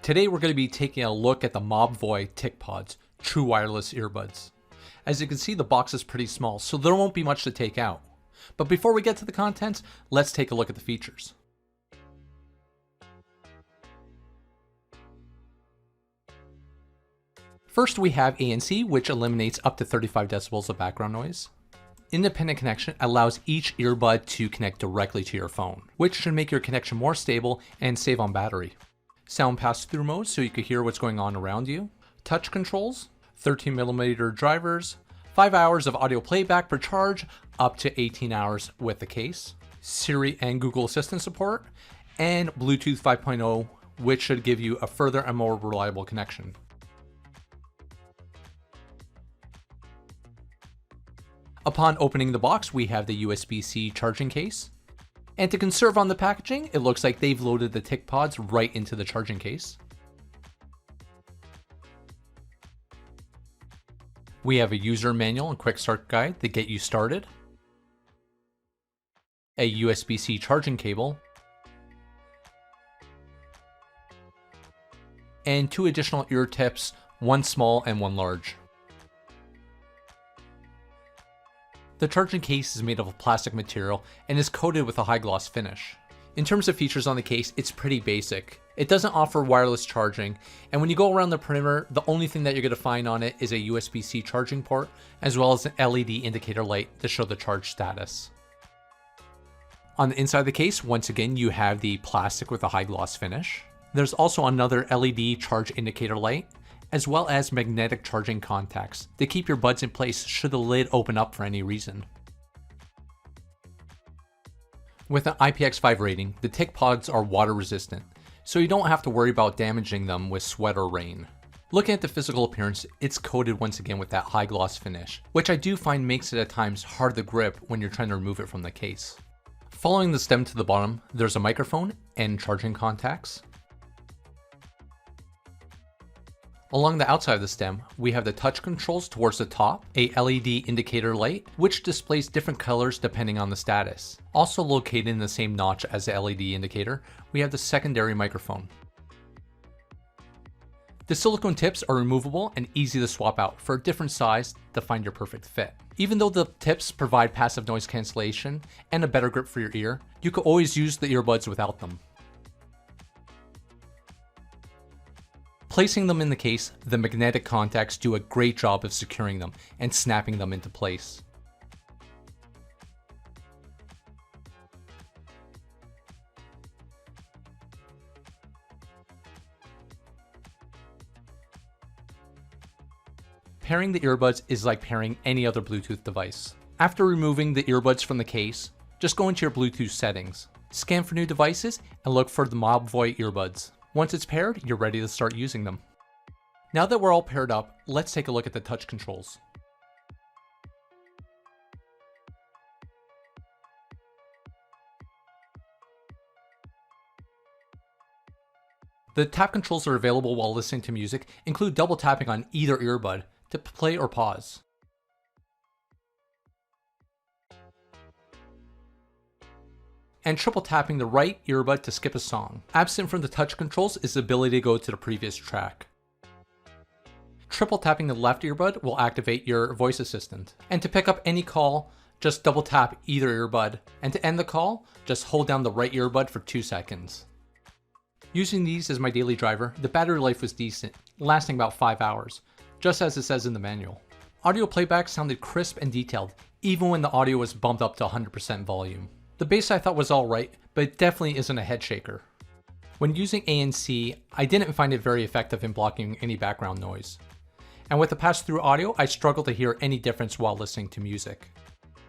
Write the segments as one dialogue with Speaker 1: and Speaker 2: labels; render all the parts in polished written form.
Speaker 1: Today we're going to be taking a look at the Mobvoi TicPods true wireless earbuds. As you can see, the box is pretty small, so there won't be much to take out. But before we get to the contents, let's take a look at the features. First, we have ANC, which eliminates up to 35 decibels of background noise. Independent connection allows each earbud to connect directly to your phone, which should make your connection more stable and save on battery. Sound pass-through mode, so you can hear what's going on around you. Touch controls, 13mm drivers, 5 hours of audio playback per charge, up to 18 hours with the case. Siri and Google Assistant support, and Bluetooth 5.0, which should give you a further and more reliable connection. Upon opening the box, we have the USB-C charging case. And to conserve on the packaging, it looks like they've loaded the TicPods right into the charging case. We have a user manual and quick start guide to get you started. A USB-C charging cable. And 2 additional ear tips, one small and one large. The charging case is made of a plastic material and is coated with a high gloss finish. In terms of features on the case, it's pretty basic. It doesn't offer wireless charging, and when you go around the perimeter, the only thing that you're going to find on it is a USB-C charging port, as well as an LED indicator light to show the charge status. On the inside of the case, once again, you have the plastic with a high gloss finish. There's also another LED charge indicator light, as well as magnetic charging contacts to keep your buds in place should the lid open up for any reason. With an IPX5 rating, the TicPods are water resistant, so you don't have to worry about damaging them with sweat or rain. Looking at the physical appearance, it's coated once again with that high gloss finish, which I do find makes it at times hard to grip when you're trying to remove it from the case. Following the stem to the bottom, there's a microphone and charging contacts. Along the outside of the stem, we have the touch controls towards the top, a LED indicator light, which displays different colors depending on the status. Also located in the same notch as the LED indicator, we have the secondary microphone. The silicone tips are removable and easy to swap out for a different size to find your perfect fit. Even though the tips provide passive noise cancellation and a better grip for your ear, you can always use the earbuds without them. Placing them in the case, the magnetic contacts do a great job of securing them and snapping them into place. Pairing the earbuds is like pairing any other Bluetooth device. After removing the earbuds from the case, just go into your Bluetooth settings, scan for new devices, and look for the Mobvoi earbuds. Once it's paired, you're ready to start using them. Now that we're all paired up, let's take a look at the touch controls. The tap controls that are available while listening to music include double tapping on either earbud to play or pause. And triple tapping the right earbud to skip a song. Absent from the touch controls is the ability to go to the previous track. Triple tapping the left earbud will activate your voice assistant. And to pick up any call, just double tap either earbud. And to end the call, just hold down the right earbud for 2 seconds. Using these as my daily driver, the battery life was decent, lasting about 5 hours, just as it says in the manual. Audio playback sounded crisp and detailed, even when the audio was bumped up to 100% volume. The bass I thought was alright, but it definitely isn't a head shaker. When using ANC, I didn't find it very effective in blocking any background noise. And with the pass-through audio, I struggled to hear any difference while listening to music.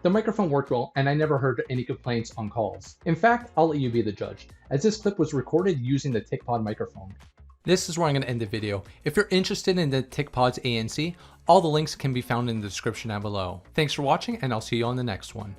Speaker 1: The microphone worked well, and I never heard any complaints on calls. In fact, I'll let you be the judge, as this clip was recorded using the TicPod microphone. This is where I'm going to end the video. If you're interested in the TicPods ANC, all the links can be found in the description down below. Thanks for watching, and I'll see you on the next one.